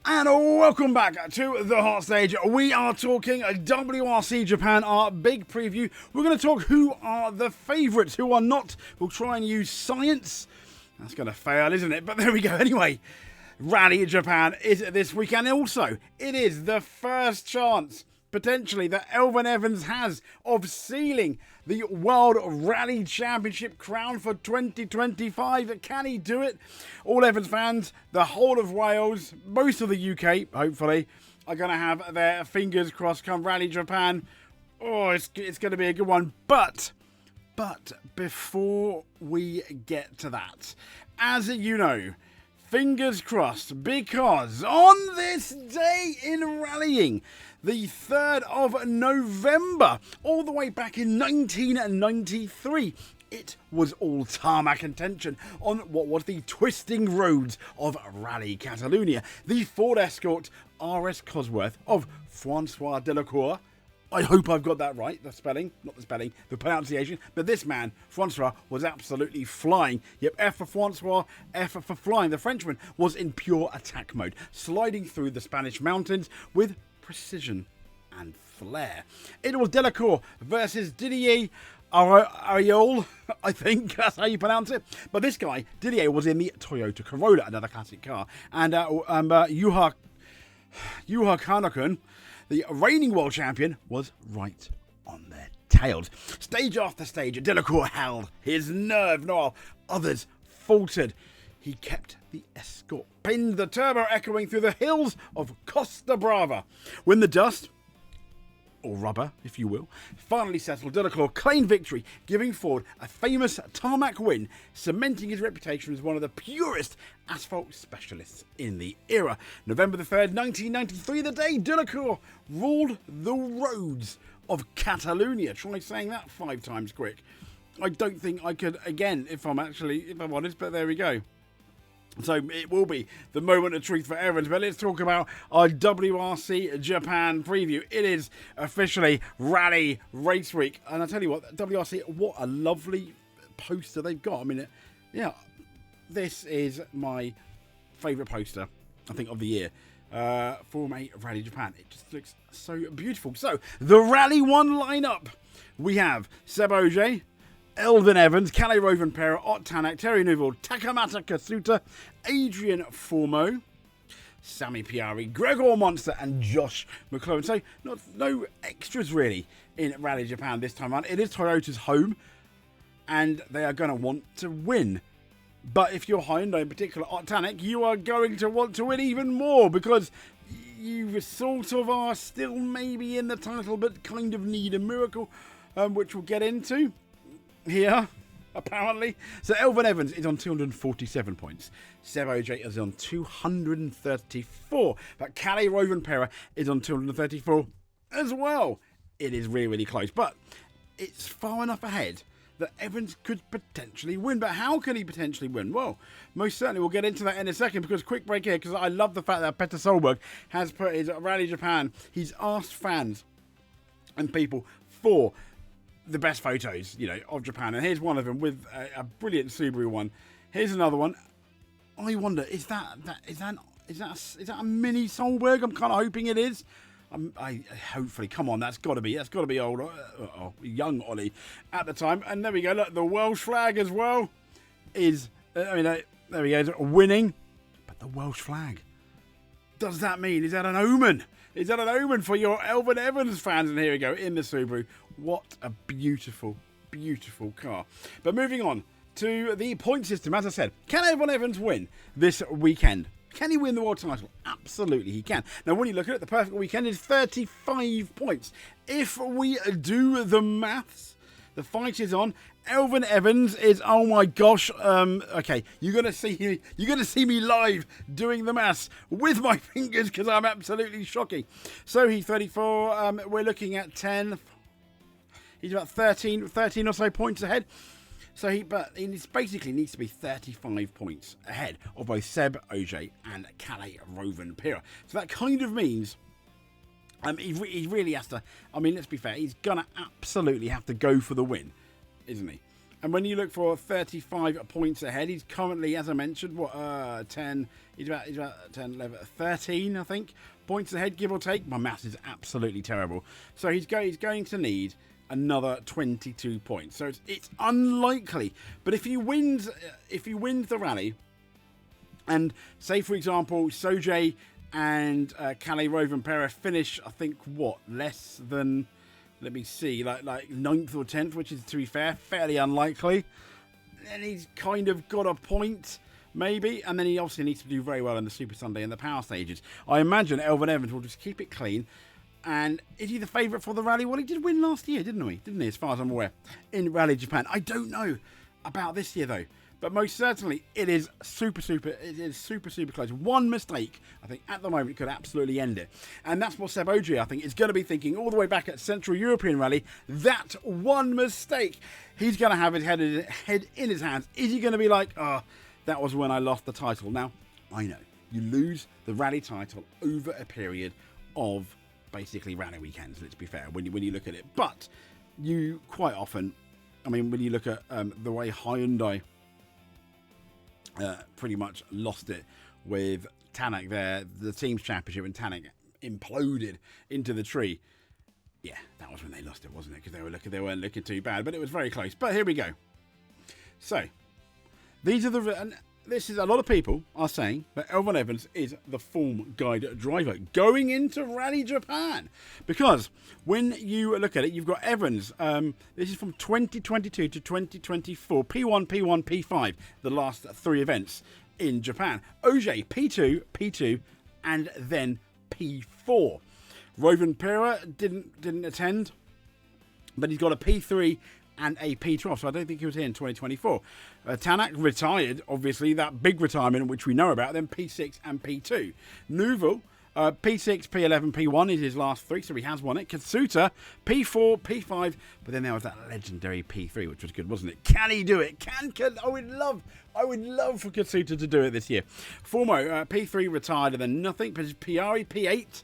And welcome back to the hot stage. We are talking WRC Japan, our big preview. We're going to talk who are the favourites, who are not. We'll try and use science. That's going to fail, isn't it? But there we go. Anyway, Rally Japan is this weekend. Also, it is the first chance, potentially, that Elfyn Evans has of sealing the World Rally Championship crown for 2025. Can he do it? All Evans fans, the whole of Wales, most of the UK, hopefully, are going to have their fingers crossed come Rally Japan. Oh, it's going to be a good one. But before we get to that, as you know, fingers crossed, because on this day in rallying, the 3rd of November, all the way back in 1993, it was all tarmac intention on what was the twisting roads of Rally Catalunya. The Ford Escort RS Cosworth of Francois Delacour. I hope I've got that right, the spelling, not the spelling, the pronunciation. But this man, Francois, was absolutely flying. Yep, F for Francois, F for flying. The Frenchman was in pure attack mode, sliding through the Spanish mountains with precision and flair. It was Delacour versus Didier Ariol, I think that's how you pronounce it. But this guy, Didier, was in the Toyota Corolla, another classic car. And Juha Kanokun, the reigning world champion, was right on their tails. Stage after stage, Delacour held his nerve, while others faltered. He kept the Escort pinned, the turbo echoing through the hills of Costa Brava. When the dust, or rubber, if you will, finally settled, Delacour claimed victory, giving Ford a famous tarmac win, cementing his reputation as one of the purest asphalt specialists in the era. November the 3rd, 1993, the day Delacour ruled the roads of Catalunya. Try saying that 5 times quick. I don't think I could again, if I'm honest, but there we go. So it will be the moment of truth for Evans. But let's talk about our WRC Japan preview. It is officially Rally Race Week. And I tell you what, WRC, what a lovely poster they've got. I mean, yeah, this is my favourite poster, I think, of the year. For Rally Japan. It just looks so beautiful. So, the Rally 1 lineup. We have Seb Ogier, Elfyn Evans, Kalle Rovanperä, Ott Tänak, Terry Neuville, Takamata Kasuta, Adrian Formeau, Sami Piari, Gregor Monster, and Josh McErlean. So no extras really in Rally Japan this time around. It is Toyota's home, and they are going to want to win. But if you're Honda, in particular Ott Tänak, you are going to want to win even more, because you sort of are still maybe in the title, but kind of need a miracle, which we'll get into here, apparently. So Elfyn Evans is on 247 points. Seb Ogier is on 234. But Kalle Rovanperä is on 234 as well. It is really, really close. But it's far enough ahead that Evans could potentially win. But how can he potentially win? Well, most certainly we'll get into that in a second, because quick break here, because I love the fact that Petter Solberg has put his Rally Japan, he's asked fans and people for the best photos, of Japan. And here's one of them with a brilliant Subaru one. Here's another one. I wonder, is that a mini Solberg? I'm kind of hoping it is. Hopefully, come on, that's got to be old, young Ollie at the time. And there we go. Look, the Welsh flag as well is, there we go, winning. But the Welsh flag, does that mean, is that an omen? Is that an omen for your Elfyn Evans fans? And here we go, in the Subaru. What a beautiful, beautiful car. But moving on to the point system, as I said, can Elfyn Evans win this weekend? Can he win the world title? Absolutely he can. Now, when you look at it, the perfect weekend is 35 points. If we do the maths, the fight is on. Elfyn Evans is, oh my gosh, okay, you're gonna see me live doing the maths with my fingers, because I'm absolutely shocking. So he's 34. We're looking at 10. He's about 13 or so points ahead. So he basically needs to be 35 points ahead of both Seb Ogier and Kalle Rovanperä. So that kind of means he really has to. I mean, let's be fair. He's gonna absolutely have to go for the win, isn't he? And when you look for 35 points ahead, he's currently, as I mentioned, 10, he's about 10, 11, 13, I think, points ahead, give or take. My maths is absolutely terrible. So he's going to need another 22 points. So it's unlikely. But if he wins the rally, and say, for example, Sojay and Calais Rover and Perez finish, I think, less than... Let me see, like 9th or 10th, which is, to be fair, fairly unlikely. Then he's kind of got a point, maybe. And then he obviously needs to do very well in the Super Sunday and the power stages. I imagine Elfyn Evans will just keep it clean. And is he the favourite for the rally? Well, he did win last year, didn't he, as far as I'm aware, in Rally Japan. I don't know about this year, though. But most certainly, it is super close. One mistake, I think, at the moment could absolutely end it. And that's what Seb Ogier, I think, is going to be thinking all the way back at Central European Rally. That one mistake, he's going to have his head in his hands. Is he going to be like, that was when I lost the title? Now, I know, you lose the rally title over a period of basically rally weekends, let's be fair, when you look at it. But you quite often, I mean, when you look at the way Hyundai... pretty much lost it with Tarmac there, the team's championship, and Tarmac imploded into the tree. Yeah, that was when they lost it, wasn't it? Because they weren't looking too bad, but it was very close. But here we go. So these are and this is, a lot of people are saying that Elfyn Evans is the form guide driver going into Rally Japan. Because when you look at it, you've got Evans. This is from 2022 to 2024. P1, P1, P5, the last 3 events in Japan. Ogier, P2, P2, and then P4. Rovan Pera didn't attend, but he's got a P3 and a P12, so I don't think he was here in 2024. Tanak retired, obviously, that big retirement which we know about, then P6 and P2. Neuville, P6, P11, P1 is his last 3, so he has won it. Katsuta, P4, P5, but then there was that legendary P3, which was good, wasn't it? Can he do it? I would love for Katsuta to do it this year. Formo, P3 retired and then nothing. Piari, P8,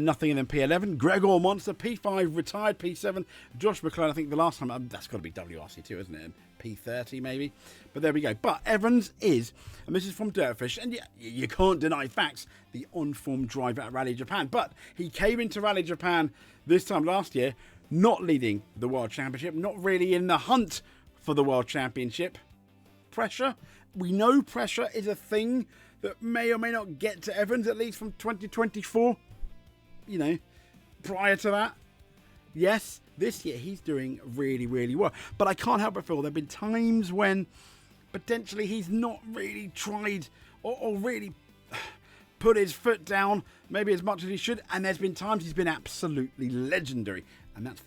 nothing, and then P11. Gregor Monster, P5 retired, P7. Josh McErlean, I think the last time, that's got to be WRC2, isn't it? P30 maybe. But there we go. But Evans is, and this is from Dirtfish, and you can't deny facts, the on-form driver at Rally Japan. But he came into Rally Japan this time last year, not leading the World Championship, not really in the hunt for the World Championship. Pressure. We know pressure is a thing that may or may not get to Evans, at least from 2024. You know, prior to that, yes, this year he's doing really, really well. But I can't help but feel there have been times when potentially he's not really tried or really put his foot down maybe as much as he should. And there's been times he's been absolutely legendary. And that's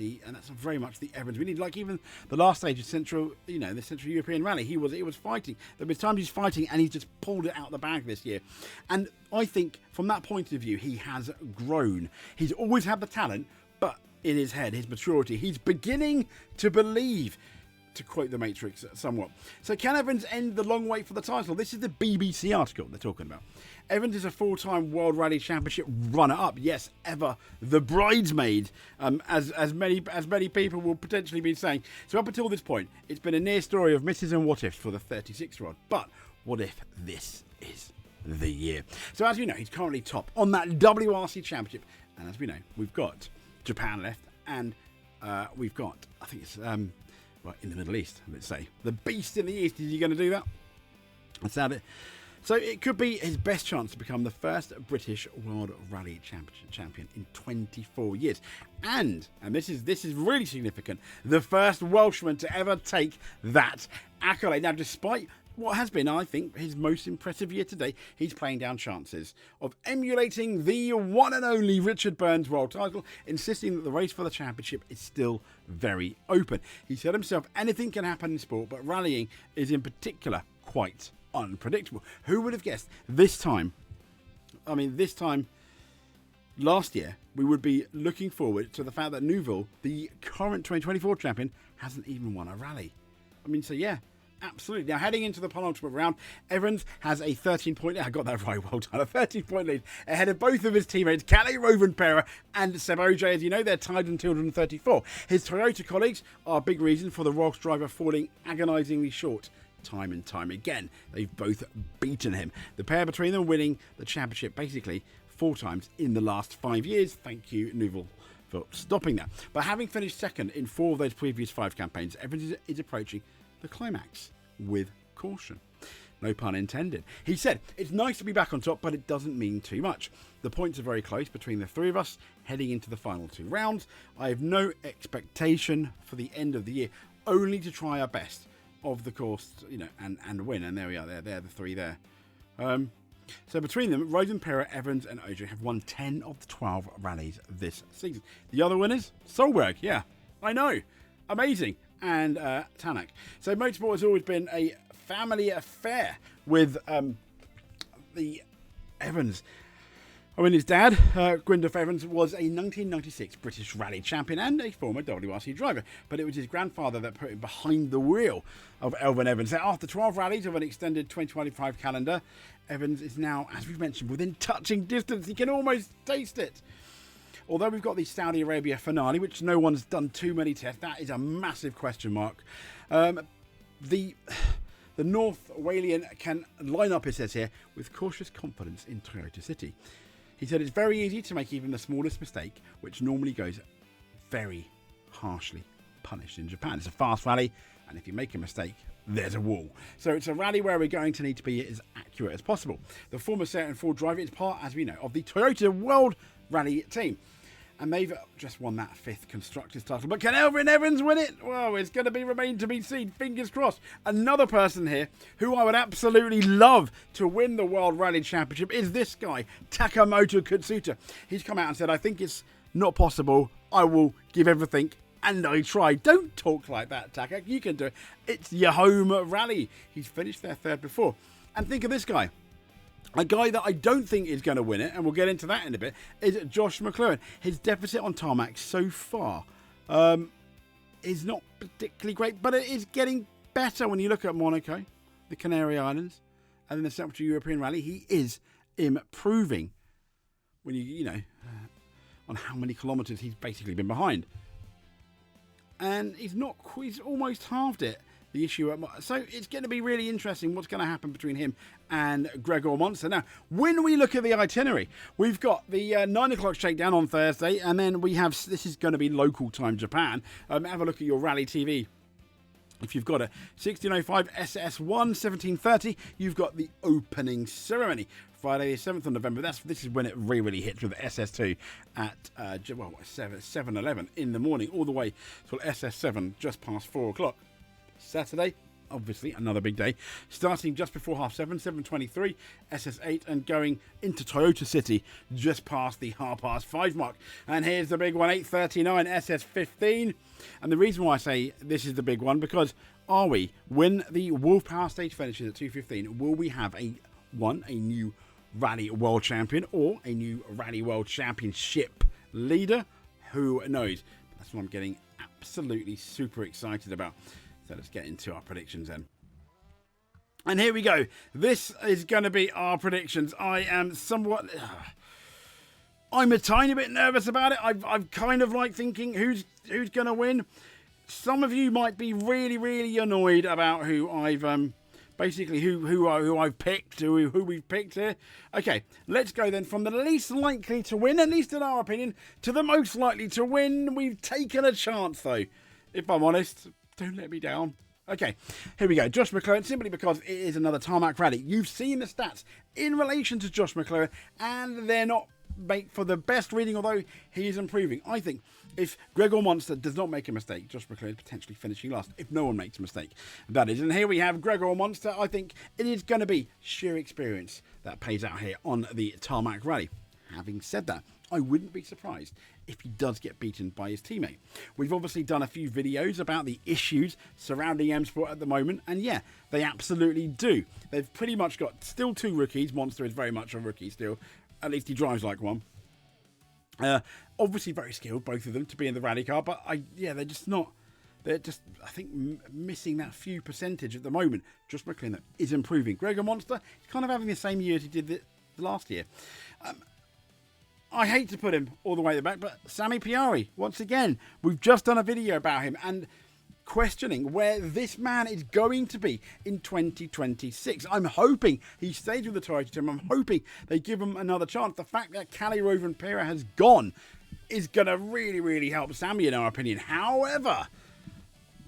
very much the Evans we need. Like even the last stage of the Central European Rally, he was fighting. There have been times he's fighting and he's just pulled it out of the bag this year. And I think from that point of view, he has grown. He's always had the talent, but in his head, his maturity, he's beginning to believe, to quote the Matrix somewhat. So can Evans end the long wait for the title? This is the BBC article they're talking about. Evans is a full-time World Rally Championship runner-up. Yes, ever the bridesmaid, as many people will potentially be saying. So up until this point, it's been a near story of misses and what ifs for the 36-year-old. But what if this is the year? So as you know, he's currently top on that WRC Championship. And as we know, we've got Japan left, and we've got, I think it's right in the Middle East, let's say. The beast in the East. Is he going to do that? That's how it. So it could be his best chance to become the first British World Rally Champion in 24 years. And this is really significant, the first Welshman to ever take that accolade. Now, despite what has been, I think, his most impressive year to date, he's playing down chances of emulating the one and only Richard Burns world title, insisting that the race for the championship is still very open. He said himself, anything can happen in sport, but rallying is in particular quite unpredictable. Who would have guessed this time last year, we would be looking forward to the fact that Neuville, the current 2024 champion, hasn't even won a rally. I mean, so yeah, Absolutely. Now, heading into the penultimate round, Evans has a 13-point... I got that right, well done. A 13-point lead ahead of both of his teammates, Kalle Rovanperä and Seb Ogier. As you know, they're tied in 234. His Toyota colleagues are a big reason for the Rolls driver falling agonisingly short time and time again. They've both beaten him. The pair between them winning the championship basically 4 times in the last 5 years. Thank you, Nouvel, for stopping that. But having finished second in 4 of those previous 5 campaigns, Evans is approaching the climax with caution. No pun intended. He said, "It's nice to be back on top, but it doesn't mean too much. The points are very close between the 3 of us heading into the final 2 rounds. I have no expectation for the end of the year, only to try our best of the course, and win." And there we are. They're the 3 there. So between them, Rovanperä, Evans and Ogier have won 10 of the 12 rallies this season. The other winners, Solberg, yeah, I know, amazing, and Tarmac. So motorsport has always been a family affair with the Evans. I mean, his dad, Gwyndolf Evans, was a 1996 British Rally champion and a former WRC driver, but it was his grandfather that put him behind the wheel of Elfyn Evans. Now, after 12 rallies of an extended 2025 calendar, Evans is now, as we've mentioned, within touching distance. He can almost taste it. Although we've got the Saudi Arabia finale, which no one's done too many tests, that is a massive question mark. The North Walian can line up, it says here, with cautious confidence in Toyota City. He said it's very easy to make even the smallest mistake, which normally goes very harshly punished in Japan. It's a fast rally, and if you make a mistake, there's a wall. So it's a rally where we're going to need to be as accurate as possible. The former Seat and Ford driver is part, as we know, of the Toyota World Rally team. And they've just won that 5th Constructors title. But can Elfyn Evans win it? Well, it's going to remain to be seen. Fingers crossed. Another person here who I would absolutely love to win the World Rally Championship is this guy, Taka Katsuta. He's come out and said, "I think it's not possible. I will give everything." And I try. Don't talk like that, Taka. You can do it. It's your home rally. He's finished there 3rd before. And think of this guy. A guy that I don't think is going to win it, and we'll get into that in a bit, is Josh McErlean. His deficit on tarmac so far is not particularly great, but it is getting better when you look at Monaco, the Canary Islands, and then the Central European Rally. He is improving when on how many kilometres he's basically been behind. And he's almost halved it. The issue so it's going to be really interesting what's going to happen between him and Gregor Monster. Now, when we look at the itinerary, we've got the 9 o'clock shakedown on Thursday, and then we have, this is going to be local time Japan. Have a look at your Rally TV. If you've got a 1605 SS1 1730, you've got the opening ceremony. Friday the 7th of November. This is when it really hits with the SS2 at 7:11 in the morning, all the way till SS7 just past 4 o'clock. Saturday, obviously another big day, starting just before 7:30, 7:23 SS8, and going into Toyota City just past the 5:30 mark. And here's the big one, 8:39 SS15. And the reason why I say this is the big one, because when the Wolf Power stage finishes at 2:15, will we have a new Rally World Champion or a new Rally World Championship leader? Who knows? That's what I'm getting absolutely super excited about. So let's get into our predictions then. And here we go. This is going to be our predictions. I'm a tiny bit nervous about it. I'm kind of like thinking who's going to win. Some of you might be really, really annoyed about who I've who I've picked, who we've picked here. Okay, let's go then from the least likely to win, at least in our opinion, to the most likely to win. We've taken a chance though, if I'm honest. Don't let me down. Okay, here we go. Josh McErlean, simply because it is another tarmac rally. You've seen the stats in relation to Josh McErlean, and they're not made for the best reading, although he is improving. I think if Gregor Monster does not make a mistake, Josh McErlean is potentially finishing last, if no one makes a mistake. That is. And here we have Gregor Monster. I think it is going to be sheer experience that pays out here on the tarmac rally. Having said that, I wouldn't be surprised if he does get beaten by his teammate. We've obviously done a few videos about the issues surrounding M Sport at the moment, and yeah, they absolutely do. They've pretty much got still 2 rookies. Monster is very much a rookie still. At least he drives like one. Obviously very skilled, both of them, to be in the rally car, but they're just not They're just, I think, missing that few percentage at the moment. Just McErlean that is improving. Gregor Monster, he's kind of having the same year as he did the last year. I hate to put him all the way at the back, but Sami Piari, once again, we've just done a video about him and questioning where this man is going to be in 2026. I'm hoping he stays with the Toyota team. I'm hoping they give him another chance. The fact that Kalle Rovanperä has gone is going to really, really help Sami, in our opinion. However,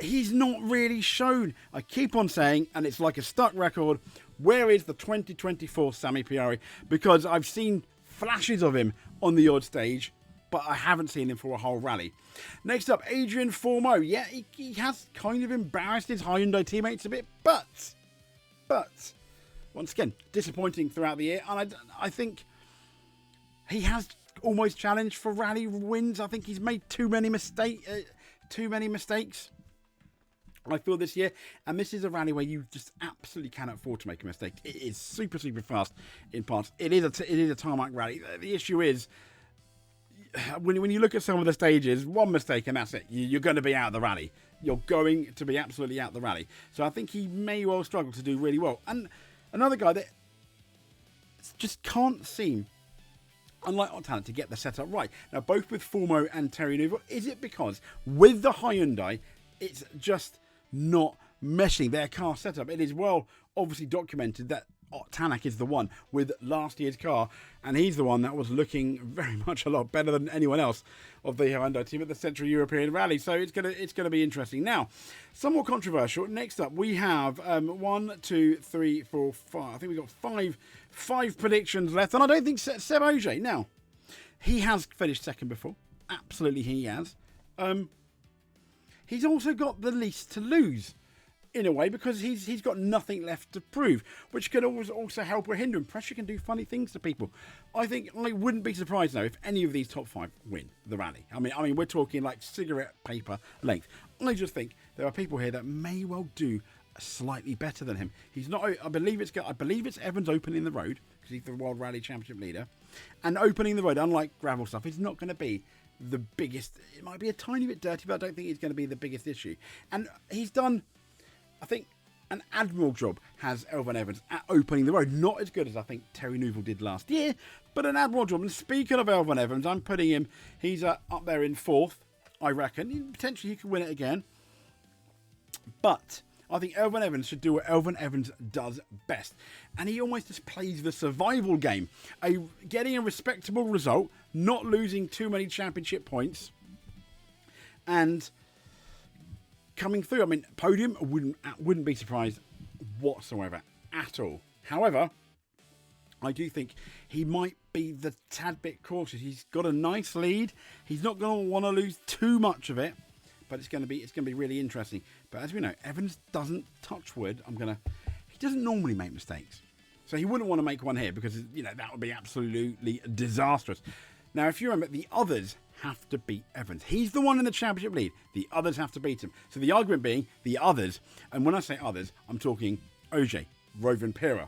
he's not really shown. I keep on saying, and it's like a stuck record, where is the 2024 Sami Piari? Because I've seen flashes of him on the odd stage, but I haven't seen him for a whole rally. Next up, Adrian Formeau. Yeah, he has kind of embarrassed his Hyundai teammates a bit, but once again, disappointing throughout the year. And I think he has almost challenged for rally wins. I think he's made too many mistakes. I feel this year, and this is a rally where you just absolutely cannot afford to make a mistake. It is super, super fast in parts. It is a tarmac rally. The issue is, when you look at some of the stages, one mistake and that's it. You're going to be out of the rally. You're going to be absolutely out of the rally. So I think he may well struggle to do really well. And another guy that just can't seem, unlike Ottana, to get the setup right. Now, both with Formeau and Terry Neuville, is it because with the Hyundai, it's just not meshing their car setup? It is well obviously documented that Tanak is the one with last year's car, and he's the one that was looking very much a lot better than anyone else of the Hyundai team at the Central European Rally. So it's gonna be interesting. Now, somewhat controversial. Next up, we have 1, 2, 3, 4, 5. I think we've got five predictions left, and I don't think Seb Ogier. Now, he has finished second before. Absolutely, he has. He's also got the least to lose, in a way, because he's got nothing left to prove, which can also help or hinder him. Pressure can do funny things to people. I think I wouldn't be surprised, though, if any of these top 5 win the rally. I mean, we're talking like cigarette paper length. I just think there are people here that may well do slightly better than him. He's not. I believe it's Evans opening the road, because he's the World Rally Championship leader, and opening the road, unlike gravel stuff, is not going to be the biggest. It might be a tiny bit dirty, but I don't think it's going to be the biggest issue. And he's done, I think, an admirable job, has Elfyn Evans, at opening the road. Not as good as I think Terry Neuville did last year, but an admirable job. And speaking of Elfyn Evans, I'm putting him, he's up there in 4th, I reckon. Potentially he could win it again. But I think Elfyn Evans should do what Elfyn Evans does best. And he almost just plays the survival game. Getting a respectable result, not losing too many championship points, and coming through. I mean, podium, wouldn't be surprised whatsoever at all. However, I do think he might be the tad bit cautious. He's got a nice lead. He's not going to want to lose too much of it, but it's going to be really interesting. But as we know, Evans doesn't touch wood. He doesn't normally make mistakes, so he wouldn't want to make one here, because that would be absolutely disastrous. Now, if you remember, the others have to beat Evans. He's the one in the championship lead. The others have to beat him. So the argument being the others, and when I say others, I'm talking Ogier, Rovanperä,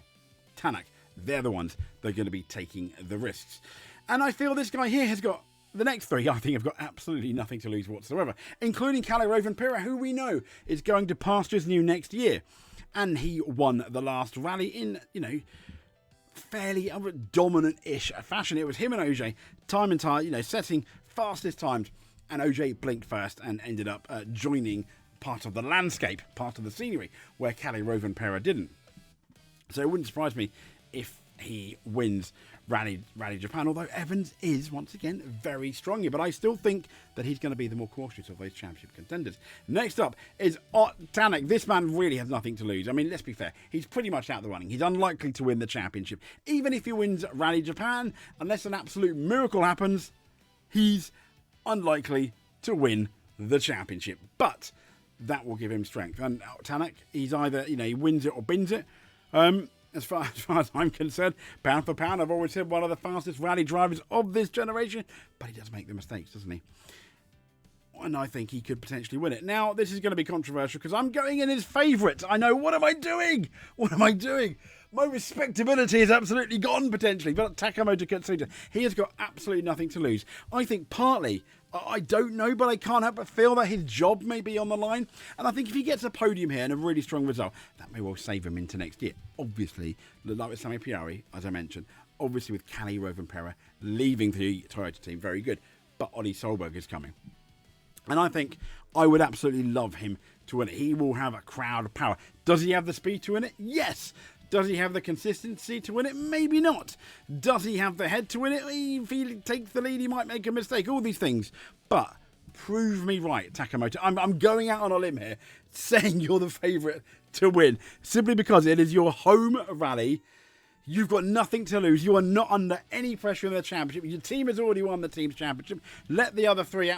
Tanak. They're the ones that are going to be taking the risks. And I feel this guy here has got, the next 3, I think, have got absolutely nothing to lose whatsoever, including Kalle Rovanperä, who we know is going to pastures new next year. And he won the last rally in, fairly dominant-ish fashion. It was him and Ogier, time and time, setting fastest times, and Ogier blinked first and ended up joining part of the landscape, part of the scenery, where Kalle Rovanperä didn't. So it wouldn't surprise me if he wins Rally Japan, although Evans is, once again, very strong here. But I still think that he's going to be the more cautious of those championship contenders. Next up is Tanak. This man really has nothing to lose. I mean, let's be fair. He's pretty much out of the running. He's unlikely to win the championship. Even if he wins Rally Japan, unless an absolute miracle happens, he's unlikely to win the championship. But that will give him strength. And Tanak, he's either, he wins it or bins it. As far as I'm concerned, pound for pound, I've always said one of the fastest rally drivers of this generation, but he does make the mistakes, doesn't he? And I think he could potentially win it. Now, this is going to be controversial because I'm going in his favourite. I know, what am I doing? my respectability is absolutely gone potentially. But Takamoto Katsuta, he has got absolutely nothing to lose. I think partly, I don't know, but I can't help but feel that his job may be on the line. And I think if he gets a podium here and a really strong result, that may well save him into next year. Obviously, like with Sami Piari, as I mentioned, obviously with Kalle Rovanperä leaving the Toyota team, very good. But Ollie Solberg is coming. And I think I would absolutely love him to win it. He will have a crowd of power. Does he have the speed to win it? Yes. Does he have the consistency to win it? Maybe not. Does he have the head to win it? If he takes the lead, he might make a mistake. All these things. But prove me right, Takamoto. I'm going out on a limb here, saying you're the favourite to win. Simply because it is your home rally. You've got nothing to lose. You are not under any pressure in the championship. Your team has already won the team's championship. Let the other three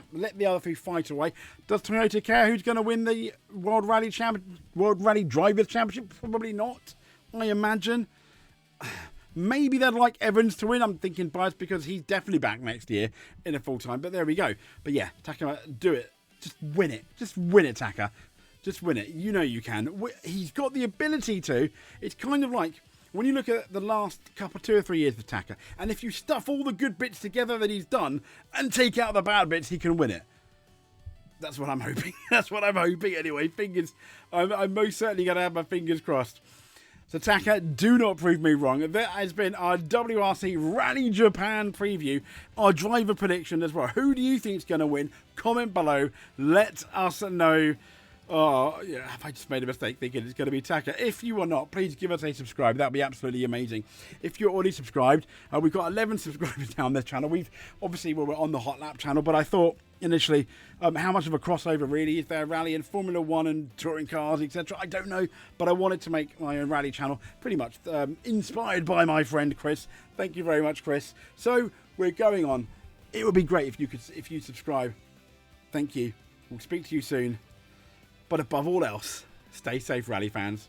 fight away. Does Toyota care who's going to win the World Rally Drivers' Championship? Probably not, I imagine. Maybe they'd like Evans to win. I'm thinking biased because he's definitely back next year in a full time. But there we go. But yeah, Taka, do it. Just win it. Just win it, Taka. Just win it. You know you can. He's got the ability to. It's kind of like when you look at the last 2 or 3 years of Taka, and if you stuff all the good bits together that he's done and take out the bad bits, he can win it. That's what I'm hoping. That's what I'm hoping anyway. I'm most certainly going to have my fingers crossed. So Taka, do not prove me wrong. That has been our WRC Rally Japan preview, our driver prediction as well. Who do you think is going to win? Comment below. Let us know. Oh, yeah, have I just made a mistake thinking it's going to be Taka? If you are not, please give us a subscribe. That would be absolutely amazing. If you're already subscribed, we've got 11 subscribers now on this channel. We're on the Hot Lap channel, but I thought initially, how much of a crossover really is there? Rally and Formula 1 and touring cars, etc. I don't know, but I wanted to make my own rally channel, pretty much inspired by my friend Chris. Thank you very much, Chris. So we're going on. It would be great if you subscribe. Thank you. We'll speak to you soon. But above all else, stay safe, rally fans.